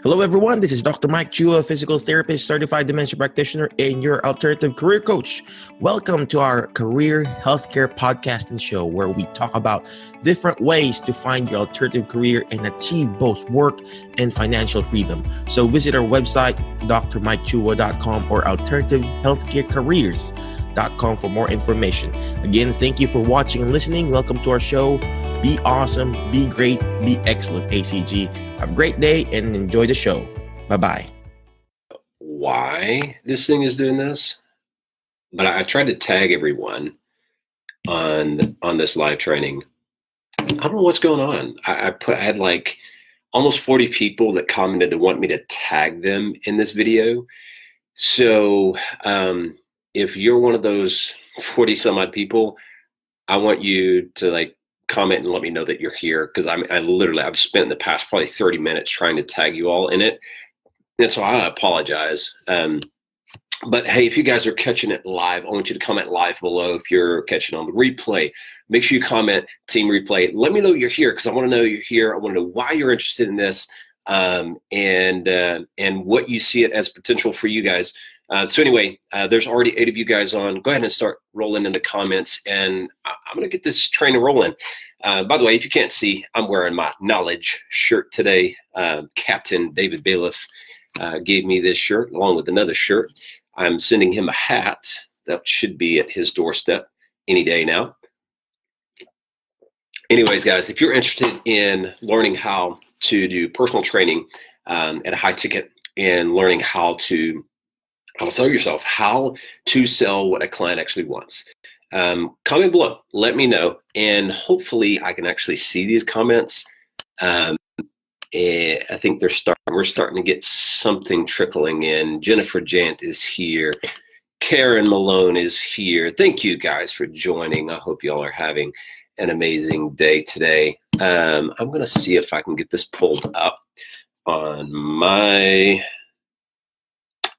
Hello, everyone. This is Dr. Mike Chua, physical therapist, certified dementia practitioner, and your alternative career coach. Welcome to our career healthcare podcast and show, where we talk about different ways to find your alternative career and achieve both work and financial freedom. So visit our website, drmikechua.com or alternativehealthcarecareers.com for more information. Again, thank you for watching and listening. Welcome to our show. Be awesome, be great, be excellent, ACG. Have a great day and enjoy the show. Bye-bye. Why this thing is doing this? But I tried to tag everyone on this live training. I don't know what's going on. I had like almost 40 people that commented that want me to tag them in this video. So if you're one of those 40 some odd people, I want you to comment and let me know that you're here, because I've spent the past probably 30 minutes trying to tag you all in it, and so I apologize. But hey, if you guys are catching it live, I want you to comment live below. If you're catching on the replay, make sure you comment Team Replay. Let me know you're here, because I want to know you're here. I want to know why you're interested in this, and what you see it as potential for you guys. So anyway, there's already 8 of you guys on. Go ahead and start rolling in the comments, and I'm going to get this train rolling. By the way, if you can't see, I'm wearing my Knowledge shirt today. Captain David Bailiff gave me this shirt along with another shirt. I'm sending him a hat that should be at his doorstep any day now. Anyways, guys, if you're interested in learning how to do personal training at a high ticket and learning how to sell yourself, how to sell what a client actually wants, comment below, let me know, and hopefully I can actually see these comments. And I think we're starting to get something trickling in. Jennifer Jant is here. Karen Malone is here. Thank you guys for joining. I hope y'all are having an amazing day today. I'm going to see if I can get this pulled up on my,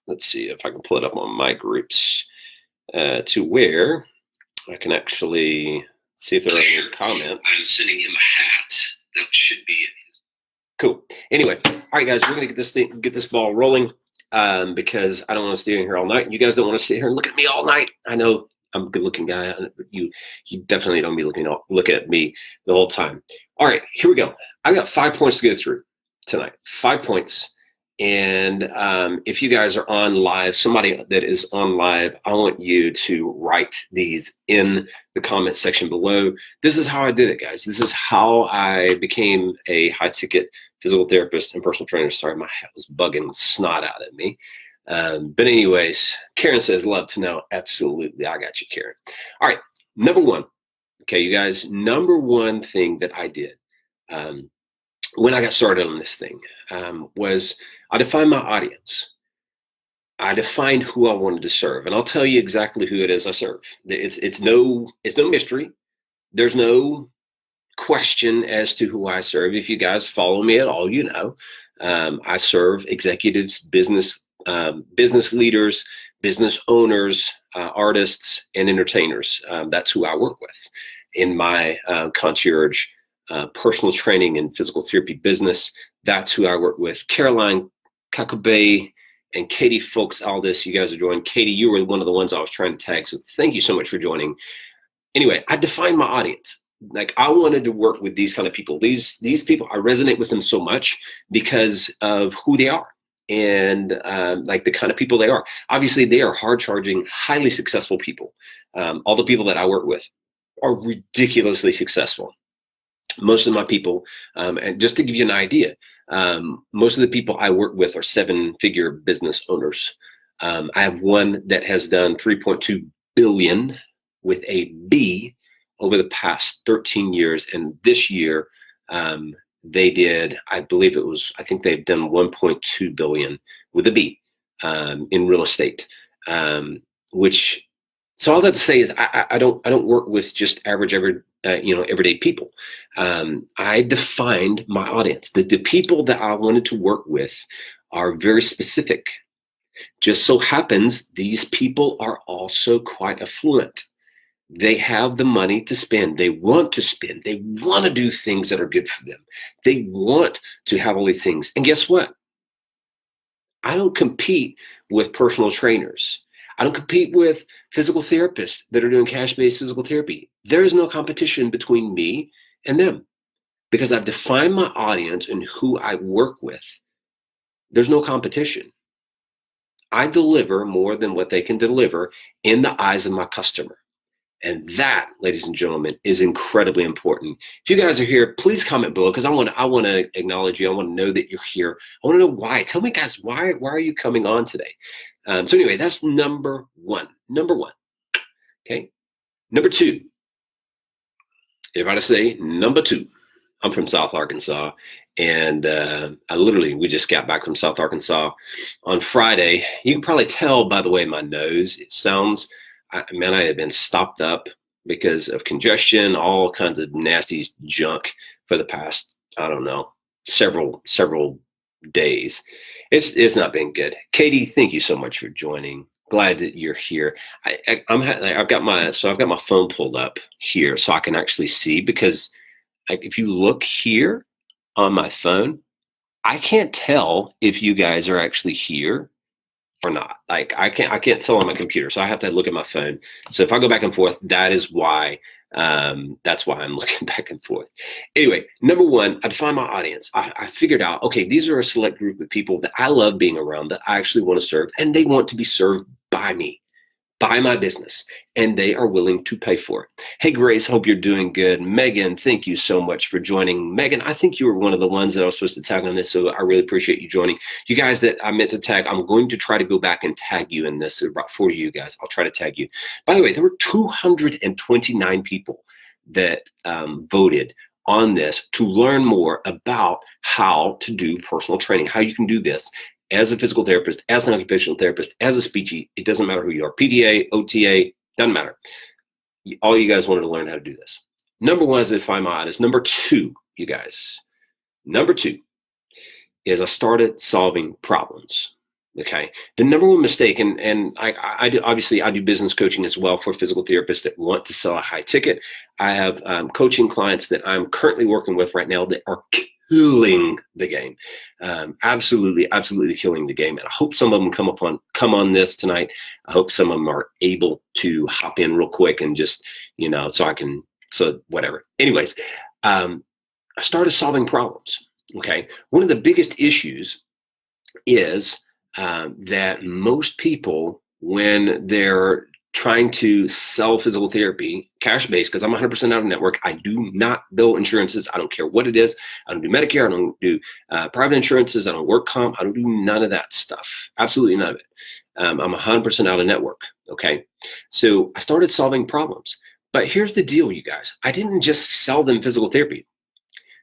let's see if I can pull it up on my groups to where I can actually see if there are any comments. I'm sending him a hat that should be it. Cool. Anyway, all right, guys, we're gonna get this ball rolling, because I don't want to stay in here all night. You guys don't want to sit here and look at me all night. I know I'm a good-looking guy. You definitely don't be looking at me the whole time. All right, here we go. I got 5 points to go through tonight. 5 points. And if you guys are on live, somebody that is on live, I want you to write these in the comment section below. This is how I did it, guys. This is how I became a high-ticket physical therapist and personal trainer. Sorry, my hat was bugging the snot out at me. But anyways, Karen says, love to know. Absolutely. I got you, Karen. All right, number one. Okay, you guys, number one thing that I did when I got started on this thing was I defined my audience. I defined who I wanted to serve, and I'll tell you exactly who it is I serve. It's no mystery. There's no question as to who I serve. If you guys follow me at all, you know I serve executives, business leaders, business owners, artists, and entertainers. That's who I work with in my concierge personal training and physical therapy business. That's who I work with. Caroline Kakabay and Katie Folks Aldis, you guys are joining. Katie, you were one of the ones I was trying to tag, so thank you so much for joining. Anyway, I defined my audience. I wanted to work with these kind of people. These people, I resonate with them so much because of who they are and the kind of people they are. Obviously, they are hard-charging, highly successful people. All the people that I work with are ridiculously successful. Most of my people, and just to give you an idea, most of the people I work with are 7-figure business owners. I have one that has done 3.2 billion with a B over the past 13 years. And this year they did, I think they've done 1.2 billion with a B in real estate, so all that to say is I don't work with just everyday people. I defined my audience. The people that I wanted to work with are very specific. Just so happens these people are also quite affluent. They have the money to spend. They want to spend. They want to do things that are good for them. They want to have all these things. And guess what? I don't compete with personal trainers. I don't compete with physical therapists that are doing cash-based physical therapy. There is no competition between me and them because I've defined my audience and who I work with. There's no competition. I deliver more than what they can deliver in the eyes of my customer. And that, ladies and gentlemen, is incredibly important. If you guys are here, please comment below because I want to acknowledge you. I want to know that you're here. I want to know why. Tell me, guys, why are you coming on today? So anyway, that's number one. Number one. Okay. Number two. Everybody say number two. I'm from South Arkansas, and we just got back from South Arkansas on Friday. You can probably tell by the way my nose it sounds. I had been stopped up because of congestion, all kinds of nasty junk for the past, I don't know, several days. It's not been good. Katie, thank you so much for joining. Glad that you're here. I've got my phone pulled up here so I can actually see, because if you look here on my phone, I can't tell if you guys are actually here or not. I can't tell on my computer, so I have to look at my phone. So if I go back and forth, that is why. That's why I'm looking back and forth. Anyway, number one, I defined my audience. I figured out, okay, these are a select group of people that I love being around, that I actually want to serve, and they want to be served by me, by my business, and they are willing to pay for it. Hey, Grace, hope you're doing good. Megan, thank you so much for joining. Megan, I think you were one of the ones that I was supposed to tag on this, so I really appreciate you joining. You guys that I meant to tag, I'm going to try to go back and tag you in this. About 40 of you guys, I'll try to tag you. By the way, there were 229 people that voted on this to learn more about how to do personal training, how you can do this as a physical therapist, as an occupational therapist, as a speechy. It doesn't matter who you are, PTA, OTA, doesn't matter. All you guys wanted to learn how to do this. Number one is to define my audience. Number two, you guys, number two is I started solving problems. Okay. The number one mistake, and I do business coaching as well for physical therapists that want to sell a high ticket. I have coaching clients that I'm currently working with right now that are killing the game, absolutely killing the game. And I hope some of them come on this tonight. I hope some of them are able to hop in real quick and just, so whatever. Anyways, I started solving problems. Okay. One of the biggest issues is that most people, when they're trying to sell physical therapy cash-based, because I'm 100% out of network. I do not bill insurances. I don't care what it is. I don't do Medicare. I don't do private insurances. I don't work comp. I don't do none of that stuff. Absolutely none of it. I'm 100% out of network. Okay. So I started solving problems. But here's the deal, you guys. I didn't just sell them physical therapy,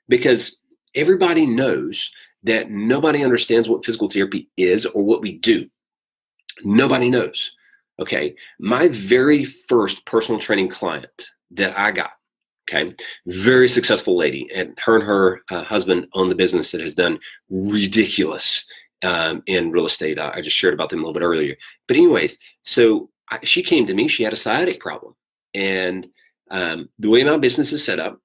because everybody knows that nobody understands what physical therapy is or what we do. Nobody knows. Okay, my very first personal training client that I got, okay, very successful lady, and her husband own the business that has done ridiculous in real estate. I just shared about them a little bit earlier. But anyways, so she came to me. She had a sciatic problem, and the way my business is set up,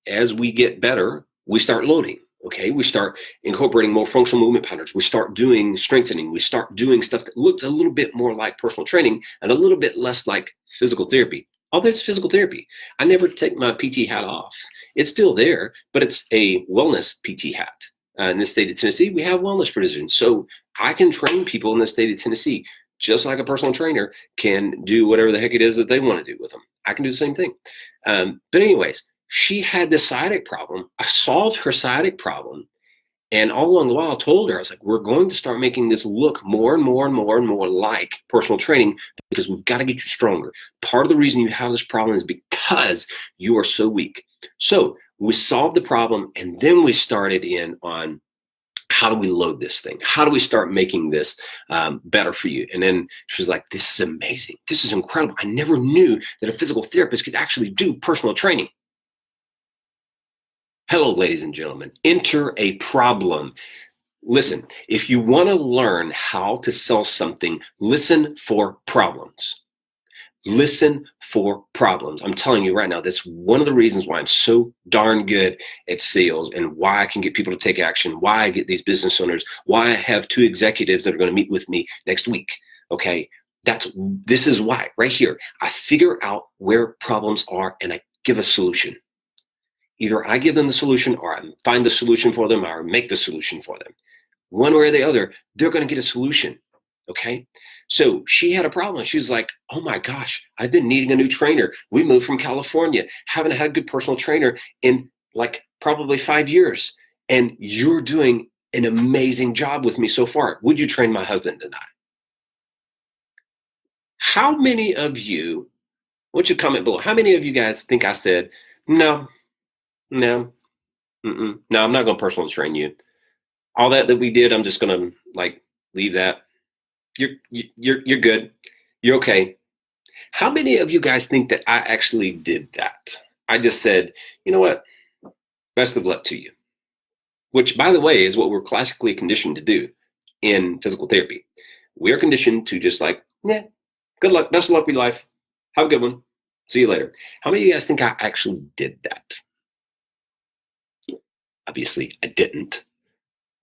as we get better, we start loading. Okay, we start incorporating more functional movement patterns. We start doing strengthening. We start doing stuff that looks a little bit more like personal training and a little bit less like physical therapy. Although it's physical therapy, I never take my PT hat off. It's still there, but it's a wellness PT hat. In the state of Tennessee, we have wellness provisions. So I can train people in the state of Tennessee just like a personal trainer can do whatever the heck it is that they want to do with them. I can do the same thing. But anyways, she had this sciatic problem. I solved her sciatic problem. And all along the while, I told her, I was like, we're going to start making this look more and more and more and more like personal training, because we've got to get you stronger. Part of the reason you have this problem is because you are so weak. So we solved the problem, and then we started in on how do we load this thing? How do we start making this better for you? And then she was like, this is amazing. This is incredible. I never knew that a physical therapist could actually do personal training. Hello, ladies and gentlemen. Enter a problem. Listen, if you want to learn how to sell something, listen for problems. Listen for problems. I'm telling you right now, that's one of the reasons why I'm so darn good at sales and why I can get people to take action, why I get these business owners, why I have 2 executives that are going to meet with me next week. Okay. This is why right here, I figure out where problems are and I give a solution. Either I give them the solution or I find the solution for them or make the solution for them. One way or the other, they're going to get a solution. Okay. So she had a problem. She was like, oh my gosh, I've been needing a new trainer. We moved from California, haven't had a good personal trainer in like probably 5 years. And you're doing an amazing job with me so far. Would you train my husband and I? How many of you, why don't you comment below? How many of you guys think I said, no, no, no, I'm not going to personal train you. All that we did, I'm just going to like leave that. You're good. You're okay. How many of you guys think that I actually did that? I just said, you know what? Best of luck to you. Which, by the way, is what we're classically conditioned to do in physical therapy. We're conditioned to just like, yeah, good luck. Best of luck with your life. Have a good one. See you later. How many of you guys think I actually did that? Obviously, I didn't.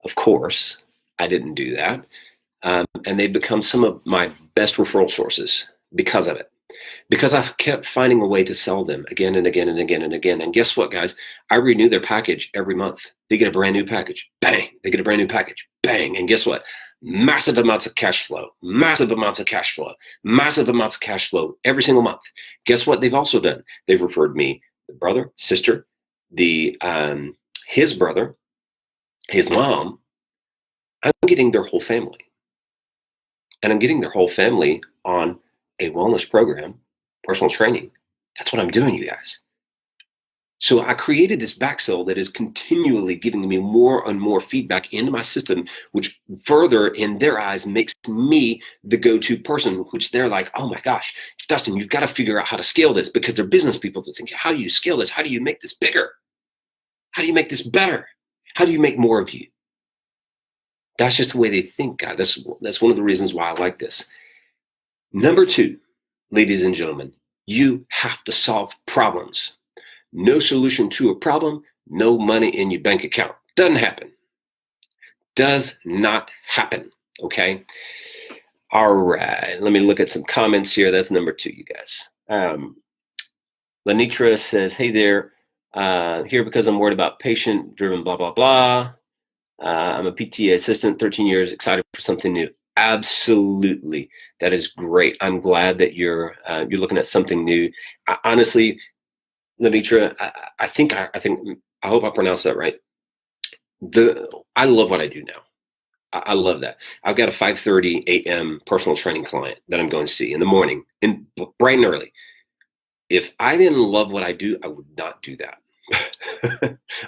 Of course, I didn't do that. And they've become some of my best referral sources because of it. Because I've kept finding a way to sell them again and again and again and again. And guess what, guys? I renew their package every month. They get a brand new package. Bang. They get a brand new package. Bang. And guess what? Massive amounts of cash flow. Massive amounts of cash flow. Massive amounts of cash flow every single month. Guess what they've also done? They've referred me the brother, sister, his brother, his mom. I'm getting their whole family. And I'm getting their whole family on a wellness program, personal training. That's what I'm doing, you guys. So I created this backsell that is continually giving me more and more feedback into my system, which further in their eyes makes me the go-to person, which they're like, oh my gosh, Dustin, you've got to figure out how to scale this, because they're business people that think, how do you scale this? How do you make this bigger? How do you make this better? How do you make more of you? That's just the way they think, God. That's one of the reasons why I like this. Number 2, ladies and gentlemen, you have to solve problems. No solution to a problem, no money in your bank account. Doesn't happen. Does not happen. Okay. All right. Let me look at some comments here. That's number 2, you guys. Lenitra says, hey there, here because I'm worried about patient-driven blah, blah, blah. I'm a PTA assistant, 13 years, excited for something new. Absolutely. That is great. I'm glad that you're looking at something new. Honestly, Lenitra, I hope I pronounced that right. I love what I do now. I love that. I've got a 5:30 a.m. personal training client that I'm going to see in the morning, and bright and early. If I didn't love what I do, I would not do that.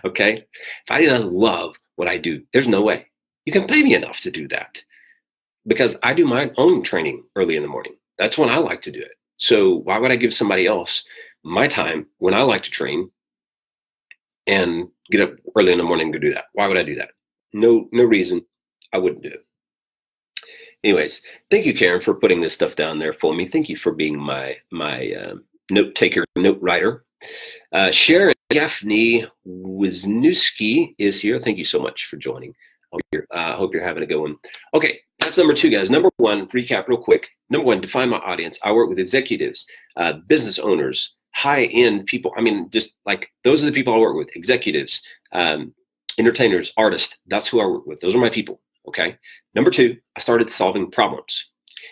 Okay? If I didn't love what I do, there's no way. You can pay me enough to do that, because I do my own training early in the morning. That's when I like to do it. So why would I give somebody else my time when I like to train and get up early in the morning to do that? Why would I do that? No reason I wouldn't do it. Anyways, thank you, Karen, for putting this stuff down there for me. Thank you for being my note taker, note writer. Sharon Gaffney Wisniewski is here. Thank you so much for joining. Hope you're having a good one. Okay, that's number 2, guys. Number 1, recap real quick. Number 1, define my audience. I work with executives, business owners, high-end people. I mean, just like those are the people I work with. Executives, entertainers, artists. That's who I work with. Those are my people. Okay. Number 2, I started solving problems.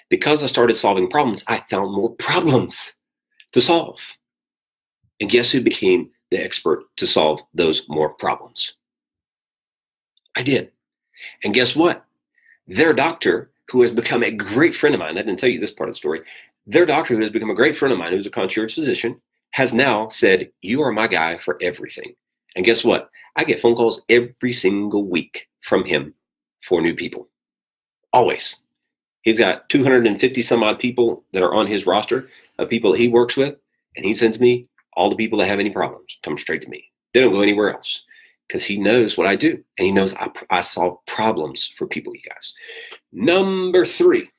Because I started solving problems, I found more problems to solve. And guess who became the expert to solve those more problems? I did. And guess what? Their doctor, who has become a great friend of mine, I didn't tell you this part of the story, their doctor, who has become a great friend of mine, who's a concierge physician, has now said, you are my guy for everything. And guess what? I get phone calls every single week from him for new people. Always. He's got 250 some odd people that are on his roster of people that he works with. And he sends me all the people that have any problems come straight to me. They don't go anywhere else, because he knows what I do. And he knows I solve problems for people, you guys. Number 3,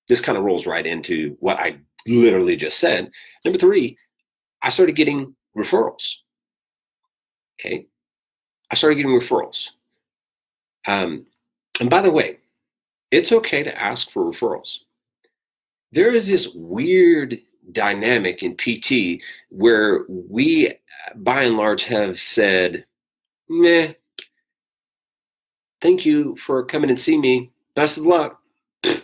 this kind of rolls right into what I literally just said. Number three, I started getting referrals. Okay. I started getting referrals. And by the way, it's okay to ask for referrals. There is this weird dynamic in PT where we, by and large, have said, meh, thank you for coming and see me. Best of luck. And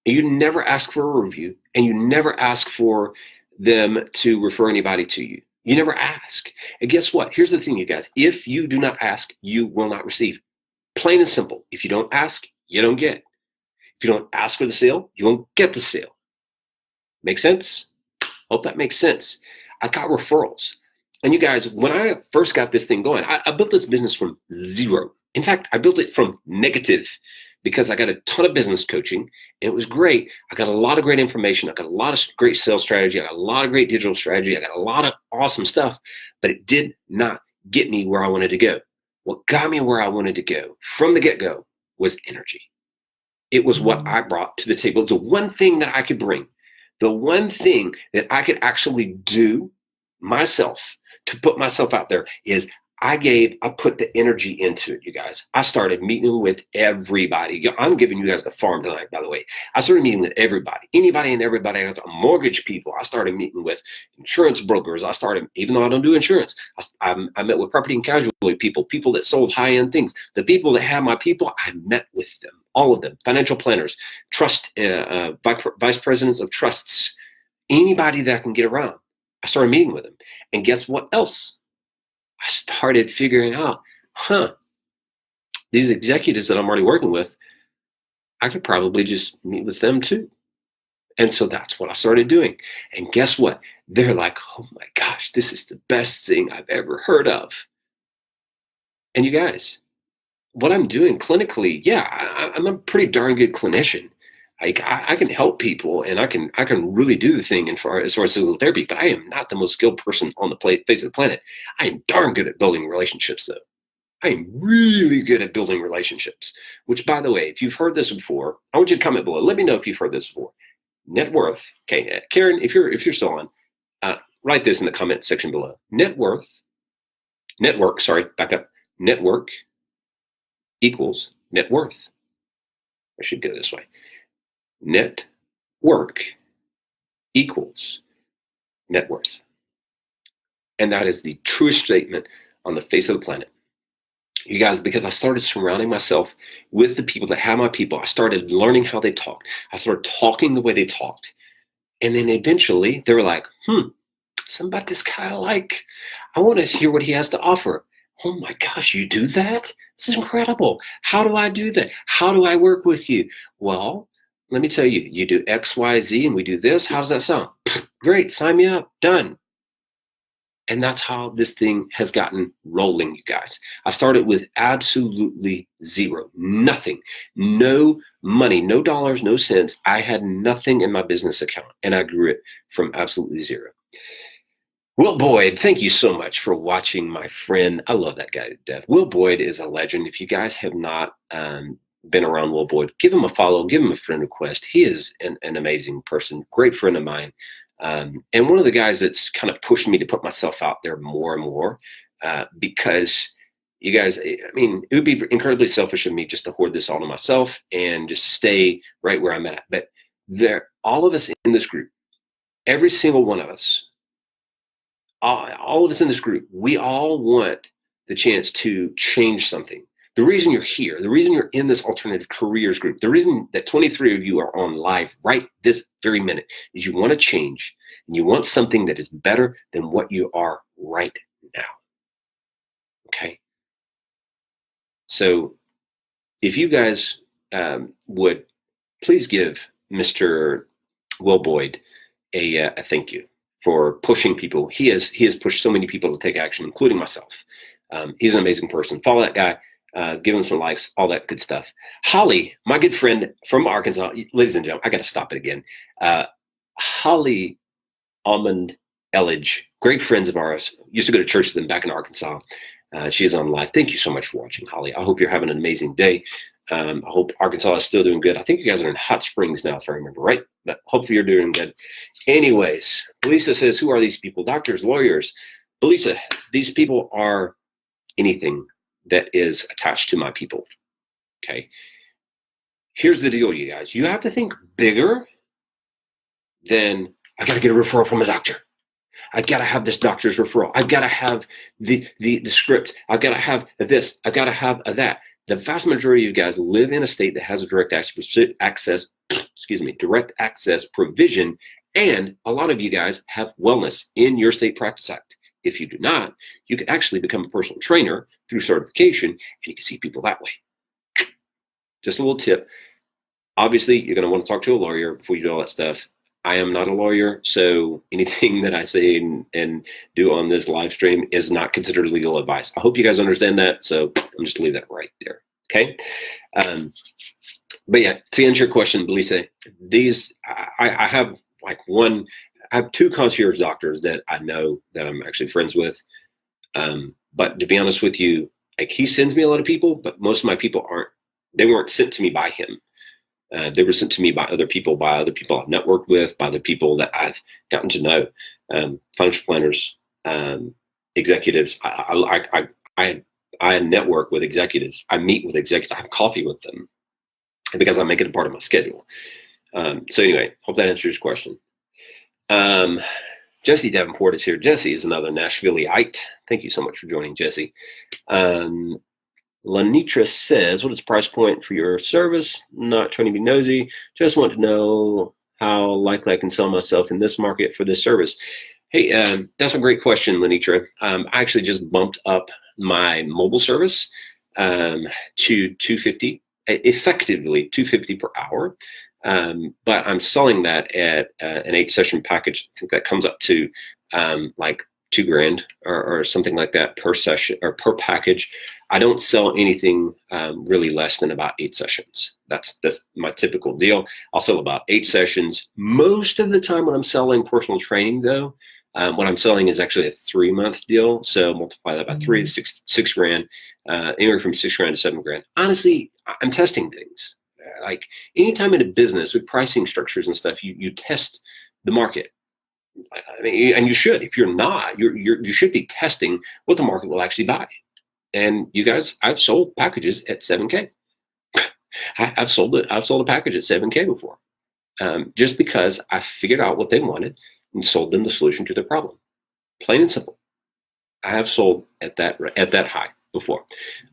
you never ask for a review, and you never ask for them to refer anybody to you. You never ask. And guess what? Here's the thing, you guys. If you do not ask, you will not receive. Plain and simple. If you don't ask, you don't get. If you don't ask for the sale, you won't get the sale. Make sense? Hope that makes sense. I got referrals. And you guys, when I first got this thing going, I built this business from zero. In fact, I built it from negative because I got a ton of business coaching and it was great. I got a lot of great information. I got a lot of great sales strategy. I got a lot of great digital strategy. I got a lot of awesome stuff, but it did not get me where I wanted to go. What got me where I wanted to go from the get-go was energy. It was what I brought to the table. The one thing that I could bring, the one thing that I could actually do myself to put myself out there is I put the energy into it, you guys. I started meeting with everybody. I'm giving you guys the farm tonight, by the way. I started meeting with everybody, anybody and everybody. Mortgage people. I started meeting with insurance brokers. Even though I don't do insurance, I met with property and casualty people that sold high-end things. The people that have my people, I met with them, all of them. Financial planners, trust, vice presidents of trusts, anybody that I can get around. I started meeting with them. And guess what else? I started figuring out, these executives that I'm already working with, I could probably just meet with them too. And so that's what I started doing. And guess what? They're like, oh my gosh, this is the best thing I've ever heard of. And you guys, what I'm doing clinically, I'm a pretty darn good clinician. I can help people and I can really do the thing as far as physical therapy, but I am not the most skilled person on the face of the planet. I am darn good at building relationships though. I am really good at building relationships, which by the way, if you've heard this before, I want you to comment below. Let me know if you've heard this before. Net worth. Okay. Karen, if you're still on, write this in the comment section below. Network equals net worth. I should go this way. Net work equals net worth. And that is the truest statement on the face of the planet. You guys, because I started surrounding myself with the people that have my people, I started learning how they talked. I started talking the way they talked. And then eventually they were like, something about this guy I like. I want to hear what he has to offer. Oh my gosh, you do that? This is incredible. How do I do that? How do I work with you? Well, let me tell you, you do X, Y, Z, and we do this. How does that sound? Great, sign me up, done. And that's how this thing has gotten rolling, you guys. I started with absolutely zero, nothing, no money, no dollars, no cents. I had nothing in my business account, and I grew it from absolutely zero. Will Boyd, thank you so much for watching, my friend. I love that guy to death. Will Boyd is a legend. If you guys have not been around Will Boyd, give him a follow, give him a friend request. He is an amazing person, great friend of mine. And one of the guys that's kind of pushed me to put myself out there more and more because you guys, I mean, it would be incredibly selfish of me just to hoard this all to myself and just stay right where I'm at. But all of us in this group, every single one of us, all of us in this group, we all want the chance to change something. The reason you're here, the reason you're in this alternative careers group, the reason that 23 of you are on live right this very minute is you want to change and you want something that is better than what you are right now. Okay. So if you guys would please give Mr. Will Boyd a thank you for pushing people. He has pushed so many people to take action, including myself. He's an amazing person. Follow that guy. Give him some likes, all that good stuff. Holly, my good friend from Arkansas, ladies and gentlemen, I got to stop it again. Holly Almond Elledge, great friends of ours. Used to go to church with them back in Arkansas. She is on live. Thank you so much for watching, Holly. I hope you're having an amazing day. I hope Arkansas is still doing good. I think you guys are in Hot Springs now, if I remember right. But hopefully you're doing good. Anyways, Belisa says, who are these people? Doctors, lawyers. Belisa, these people are anything that is attached to my people. Okay. Here's the deal, you guys. You have to think bigger than, I got to get a referral from a doctor. I've got to have this doctor's referral. I've got to have the script. I've got to have this. I've got to have that. The vast majority of you guys live in a state that has a direct access provision, and a lot of you guys have wellness in your state practice act. If you do not, you can actually become a personal trainer through certification, and you can see people that way. Just a little tip. Obviously, you're going to want to talk to a lawyer before you do all that stuff. I am not a lawyer, so anything that I say and do on this live stream is not considered legal advice. I hope you guys understand that, so I'm just leave that right there, okay? But yeah, to answer your question, Belisa, these, I have like I have two concierge doctors that I know that I'm actually friends with, but to be honest with you, like he sends me a lot of people, but most of my people they weren't sent to me by him. They were sent to me by other people I've networked with, by other people that I've gotten to know, financial planners, executives. I network with executives. I meet with executives. I have coffee with them because I make it a part of my schedule. So anyway, hope that answers your question. Jesse Davenport is here. Jesse is another Nashvilleite. Thank you so much for joining, Jesse. Lanitra says, what is the price point for your service? Not trying to be nosy. Just want to know how likely I can sell myself in this market for this service. Hey, that's a great question, Lanitra. I actually just bumped up my mobile service to $250, effectively $250 per hour. But I'm selling that at an 8-session package. I think that comes up to like $2,000 or something like that per session or per package. I don't sell anything really less than about 8 sessions. That's my typical deal. I'll sell about 8 sessions. Most of the time when I'm selling personal training though, what I'm selling is actually a 3-month deal. So multiply that by 3, $6,000, anywhere from $6,000 to $7,000. Honestly, I'm testing things. Like anytime in a business with pricing structures and stuff, you test the market. I mean, and you should. If you're not, you should be testing what the market will actually buy. And you guys, I've sold packages at $7,000. I've sold a package at $7,000 before, just because I figured out what they wanted and sold them the solution to their problem. Plain and simple. I have sold at that high before.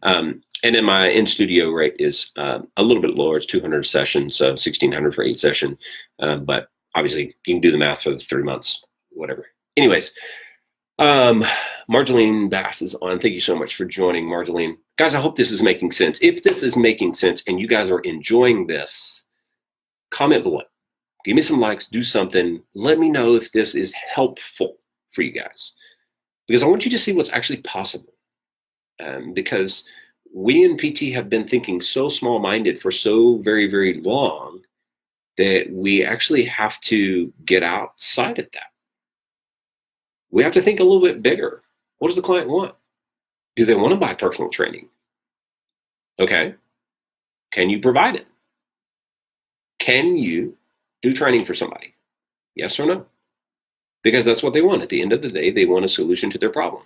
And then my in-studio rate is a little bit lower. It's 200 sessions, so $1,600 for 8 session. But obviously, you can do the math for the 3 months, whatever. Anyways, Marjolaine Bass is on. Thank you so much for joining, Marjolaine. Guys, I hope this is making sense. If this is making sense and you guys are enjoying this, comment below. Give me some likes, do something. Let me know if this is helpful for you guys. Because I want you to see what's actually possible. Because we in PT have been thinking so small-minded for so very, very long that we actually have to get outside of that. We have to think a little bit bigger. What does the client want? Do they want to buy personal training? Okay. Can you provide it? Can you do training for somebody? Yes or no? Because that's what they want. At the end of the day, they want a solution to their problem.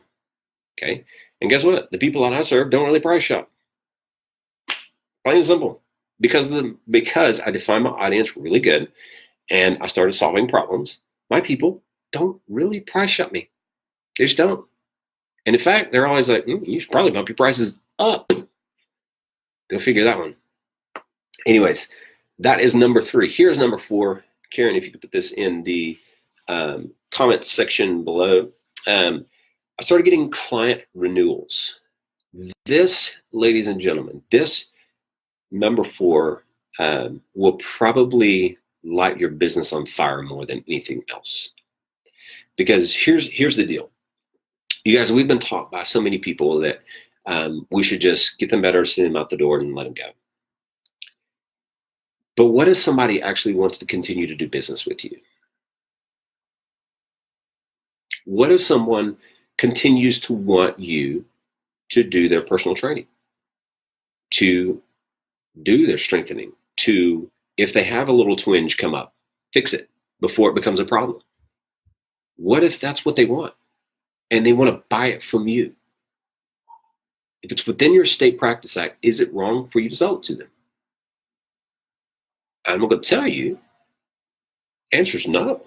Okay. And guess what? The people that I serve don't really price shop. Plain and simple. Because I define my audience really good and I started solving problems, my people don't really price shop me. They just don't. And in fact, they're always like, you should probably bump your prices up. Go figure that one. Anyways, that is number 3. Here's number 4. Karen, if you could put this in the comments section below. I started getting client renewals. This, ladies and gentlemen, this number 4 will probably light your business on fire more than anything else. Because here's the deal. You guys, we've been taught by so many people that we should just get them better, send them out the door, and let them go. But what if somebody actually wants to continue to do business with you? What if someone continues to want you to do their personal training, to do their strengthening, to, if they have a little twinge come up, fix it before it becomes a problem. What if that's what they want and they want to buy it from you? If it's within your state practice act, is it wrong for you to sell it to them? I'm going to tell you, answer is no.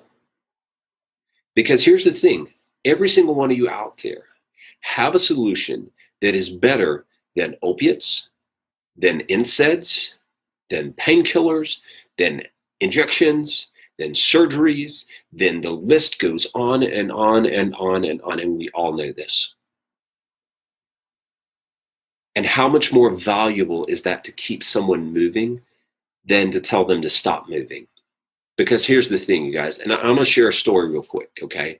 Because here's the thing, every single one of you out there have a solution that is better than opiates, than NSAIDs, than painkillers, than injections, than surgeries, then the list goes on and on and on and on, and we all know this. And how much more valuable is that to keep someone moving than to tell them to stop moving? Because here's the thing, you guys, and I'm going to share a story real quick, okay?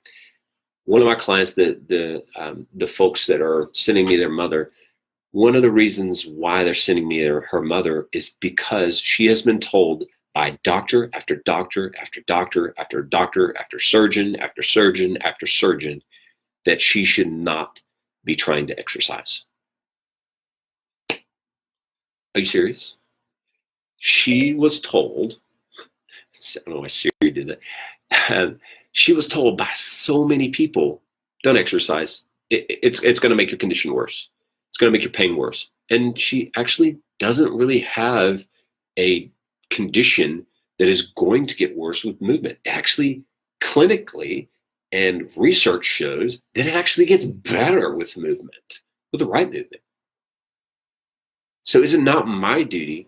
One of my clients, the folks that are sending me their mother, one of the reasons why they're sending me her mother is because she has been told by doctor after doctor after doctor after doctor after surgeon after surgeon after surgeon that she should not be trying to exercise. Are you serious? She was told, I don't know why Siri did that. She was told by so many people, don't exercise. It's going to make your condition worse. It's going to make your pain worse. And she actually doesn't really have a condition that is going to get worse with movement. Actually, clinically, and research shows that it actually gets better with movement, with the right movement. So is it not my duty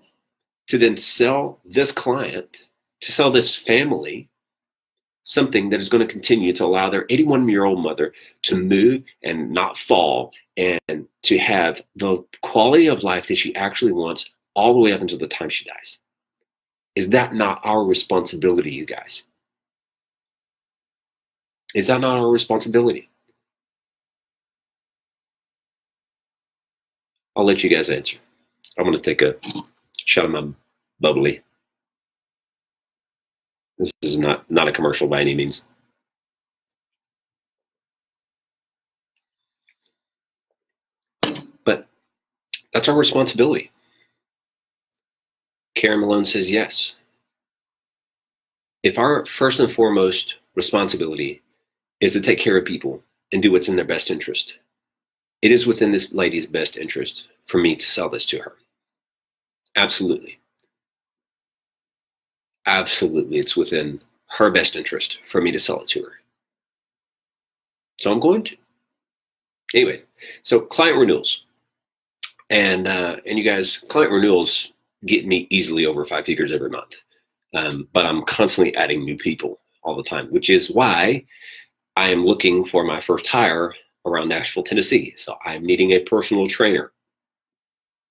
to then sell this client, to sell this family, something that is going to continue to allow their 81-year-old mother to move and not fall and to have the quality of life that she actually wants all the way up until the time she dies? Is that not our responsibility, you guys? Is that not our responsibility? I'll let you guys answer. I'm going to take a shot of my bubbly. This is not a commercial by any means. But that's our responsibility. Karen Malone says yes. If our first and foremost responsibility is to take care of people and do what's in their best interest, it is within this lady's best interest for me to sell this to her. Absolutely. Absolutely, it's within her best interest for me to sell it to her. So I'm going to. Anyway, so client renewals. And you guys, client renewals get me easily over 5 figures every month. But I'm constantly adding new people all the time, which is why I am looking for my first hire around Nashville, Tennessee. So I'm needing a personal trainer.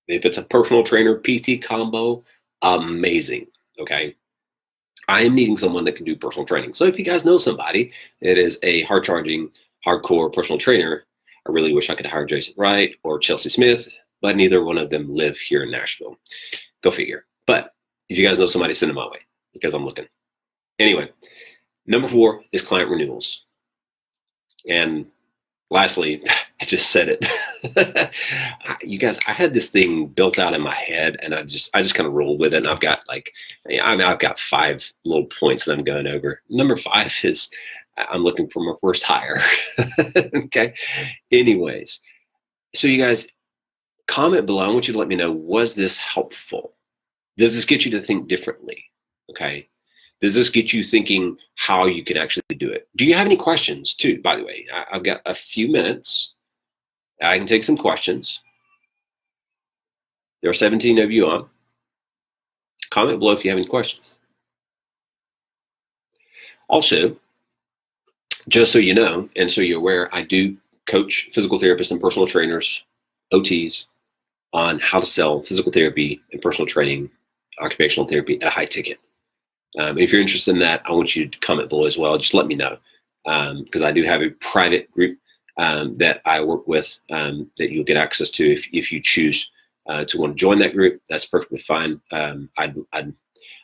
If it's a personal trainer PT combo, amazing. Okay. I am needing someone that can do personal training. So if you guys know somebody that is a hard charging, hardcore personal trainer, I really wish I could hire Jason Wright or Chelsea Smith, but neither one of them live here in Nashville. Go figure. But if you guys know somebody, send them my way because I'm looking. Anyway, number 4 is client renewals. And lastly, I just said it. You guys, I had this thing built out in my head, and I just kind of rolled with it. And I've got I've got 5 little points that I'm going over. Number 5 is I'm looking for my first hire. Okay. Anyways, so you guys, comment below. I want you to let me know, was this helpful? Does this get you to think differently? Okay. Does this get you thinking how you can actually do it? Do you have any questions too, by the way? I've got a few minutes. I can take some questions. There are 17 of you on. Comment below if you have any questions. Also, just so you know, and so you're aware, I do coach physical therapists and personal trainers, OTs, on how to sell physical therapy and personal training, occupational therapy at a high ticket. If you're interested in that, I want you to comment below as well. Just let me know, because I do have a private group that I work with that you'll get access to if you choose to want to join that group. That's perfectly fine. I'd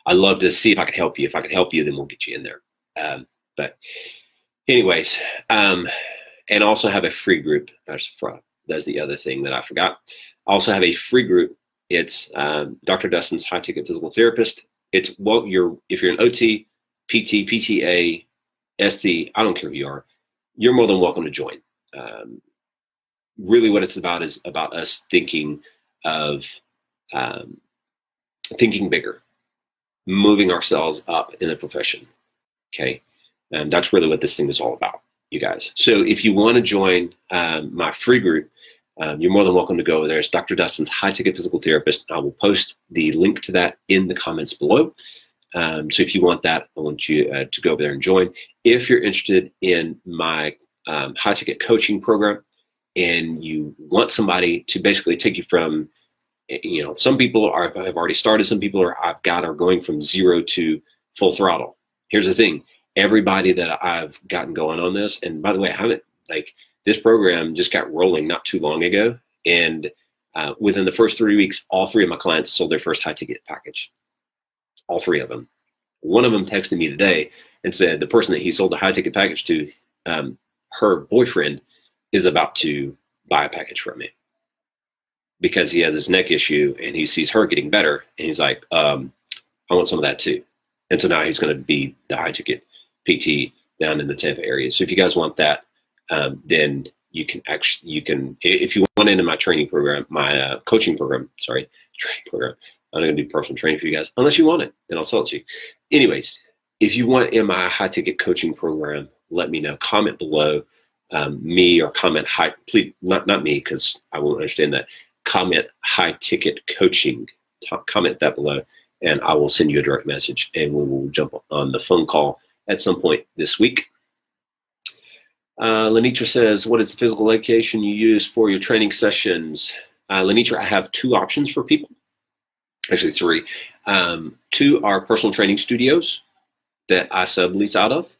love to see if I can help you. If I can help you, then we'll get you in there. But anyways, and also have a free group. That's the other thing that I forgot. I also have a free group It's Dr. Dustin's High Ticket Physical Therapist. It's if you're an OT, PT, PTA, ST, I don't care who you are, you're more than welcome to join. Really what it's about is about us thinking bigger, moving ourselves up in the profession. Okay. And that's really what this thing is all about, you guys. So if you want to join my free group, you're more than welcome to go over there. It's Dr. Dustin's High Ticket Physical Therapist. I will post the link to that in the comments below. So if you want that, I want you to go over there and join. If you're interested in my high ticket coaching program and you want somebody to basically take you from, some people have already started, some people are going from 0 to full throttle. Here's the thing. Everybody that I've gotten going on this, and by the way, this program just got rolling not too long ago. And within the first 3 weeks, all 3 of my clients sold their first high ticket package. All 3 of them. One of them texted me today and said the person that he sold the high ticket package to, her boyfriend is about to buy a package from me because he has this neck issue and he sees her getting better. And he's like, I want some of that too. And so now he's going to be the high ticket PT down in the Tampa area. So if you guys want that, then you can, if you want into my training program, my coaching program, training program, I'm not going to do personal training for you guys unless you want it, then I'll sell it to you. Anyways, if you want in my high ticket coaching program, let me know. Comment below me or comment high, please, not me, because I won't understand that. Comment high ticket coaching, comment that below, and I will send you a direct message and we will jump on the phone call at some point this week. Lenitra says, what is the physical education you use for your training sessions? Lenitra, I have 2 options for people. Actually 3. 2 are personal training studios that I sublease out of.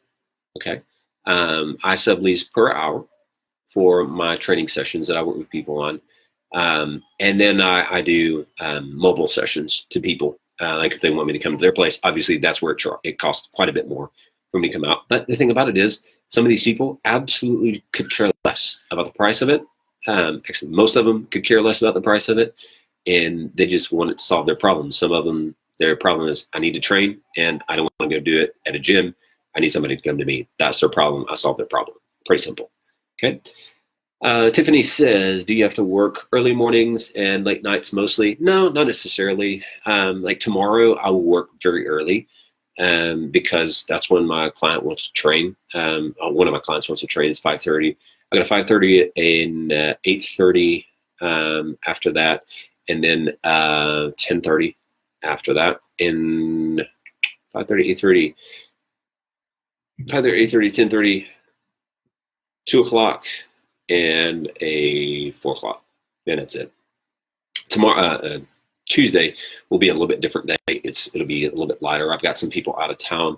Okay. I sublease per hour for my training sessions that I work with people on. And then I do mobile sessions to people. Like if they want me to come to their place, obviously that's where it costs quite a bit more for me to come out. But the thing about it is some of these people absolutely could care less about the price of it. Actually, most of them could care less about the price of it. And they just want it to solve their problems. Some of them, their problem is I need to train and I don't want to go do it at a gym. I need somebody to come to me. That's their problem. I solve their problem. Pretty simple. Okay. Tiffany says, do you have to work early mornings and late nights mostly? No, not necessarily. Like tomorrow I will work very early because that's when my client wants to train. One of my clients wants to train. It's 5:30. I got a 5:30 and 8:30 after that. And then 10:30 after that. In 5:30, 8:30, 5:30, 8:30, 10:30, 2 o'clock, and a 4 o'clock. And that's it. Tomorrow, Tuesday will be a little bit different day. It'll be a little bit lighter. I've got some people out of town,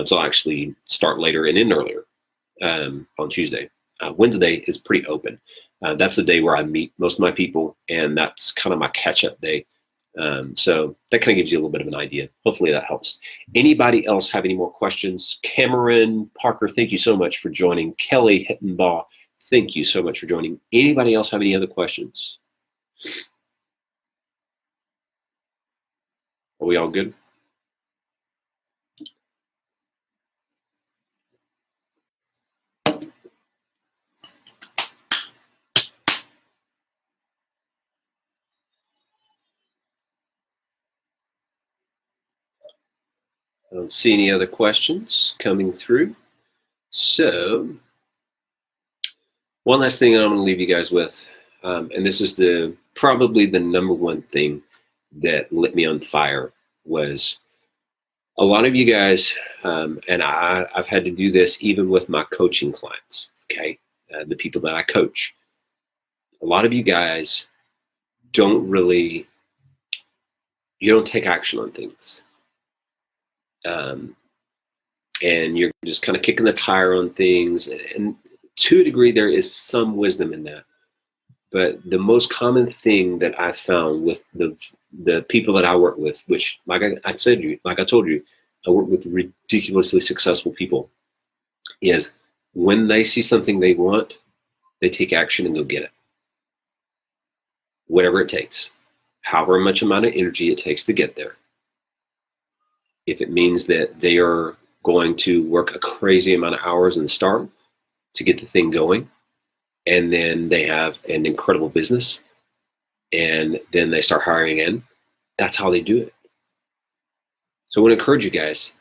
so I'll actually start later and end earlier on Tuesday. Wednesday is pretty open. That's the day where I meet most of my people, and that's kind of my catch-up day. So that kind of gives you a little bit of an idea. Hopefully that helps. Anybody else have any more questions? Cameron Parker, thank you so much for joining. Kelly Hittenbaugh, thank you so much for joining. Anybody else have any other questions? Are we all good? I don't see any other questions coming through. So one last thing I'm going to leave you guys with, and this is probably the number one thing that lit me on fire, was a lot of you guys, and I've had to do this even with my coaching clients, okay, the people that I coach. A lot of you guys you don't take action on things. And you're just kind of kicking the tire on things. And to a degree, there is some wisdom in that. But the most common thing that I found with the people that I work with, which, like I told you, I work with ridiculously successful people, is when they see something they want, they take action and go get it. Whatever it takes. however much amount of energy it takes to get there. If it means that they are going to work a crazy amount of hours in the start to get the thing going, and then they have an incredible business, and then they start hiring in, that's how they do it. So I want to encourage you guys,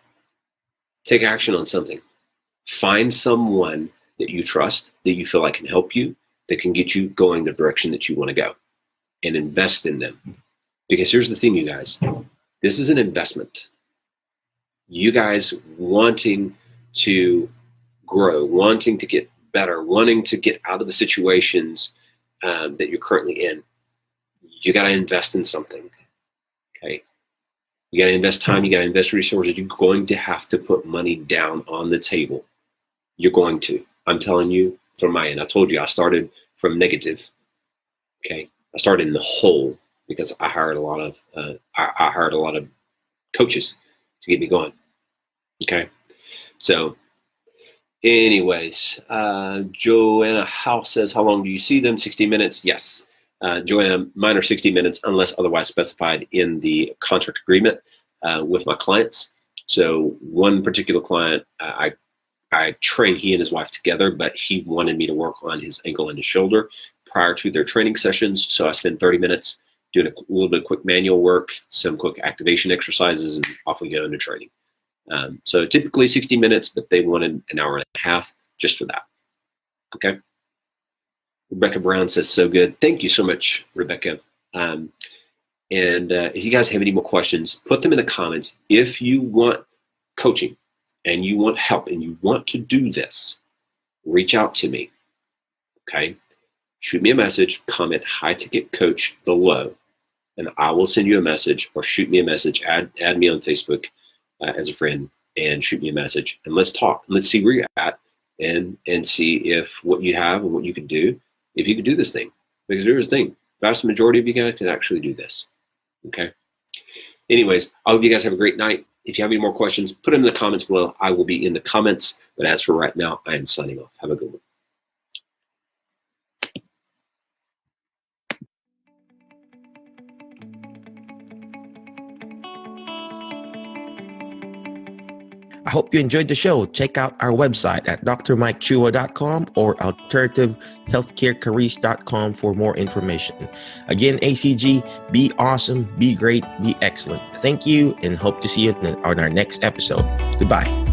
take action on something. Find someone that you trust, that you feel like can help you, that can get you going the direction that you want to go, and invest in them. Because here's the thing, you guys, this is an investment. You guys wanting to grow, wanting to get better, wanting to get out of the situations that you're currently in, you got to invest in something. Okay. You got to invest time. You got to invest resources. You're going to have to put money down on the table. You're going to. I'm telling you from my end. I told you I started from negative. Okay. I started in the hole because I hired a lot of coaches to get me going. Okay. So anyways, Joanna House says, how long do you see them? 60 minutes. Yes. Joanna, mine are 60 minutes unless otherwise specified in the contract agreement with my clients. So one particular client, I trained he and his wife together, but he wanted me to work on his ankle and his shoulder prior to their training sessions. So I spent 30 minutes doing a little bit of quick manual work, some quick activation exercises, and off we go into training. So typically 60 minutes, but they wanted an hour and a half just for that. Okay. Rebecca Brown says, so good. Thank you so much, Rebecca. And if you guys have any more questions, put them in the comments. If you want coaching and you want help and you want to do this, reach out to me. Okay. Shoot me a message, comment high ticket coach below, and I will send you a message, or shoot me a message, add me on Facebook as a friend, and shoot me a message, and let's talk. Let's see where you're at, and see if what you have and what you can do, if you can do this thing. Because here's the thing, vast majority of you guys can actually do this. Okay. Anyways, I hope you guys have a great night. If you have any more questions, put them in the comments below. I will be in the comments. But as for right now, I am signing off. Have a good one. I hope you enjoyed the show. Check out our website at drmikechua.com or alternativehealthcarecareers.com for more information. Again, ACG, be awesome, be great, be excellent. Thank you, and hope to see you on our next episode. Goodbye.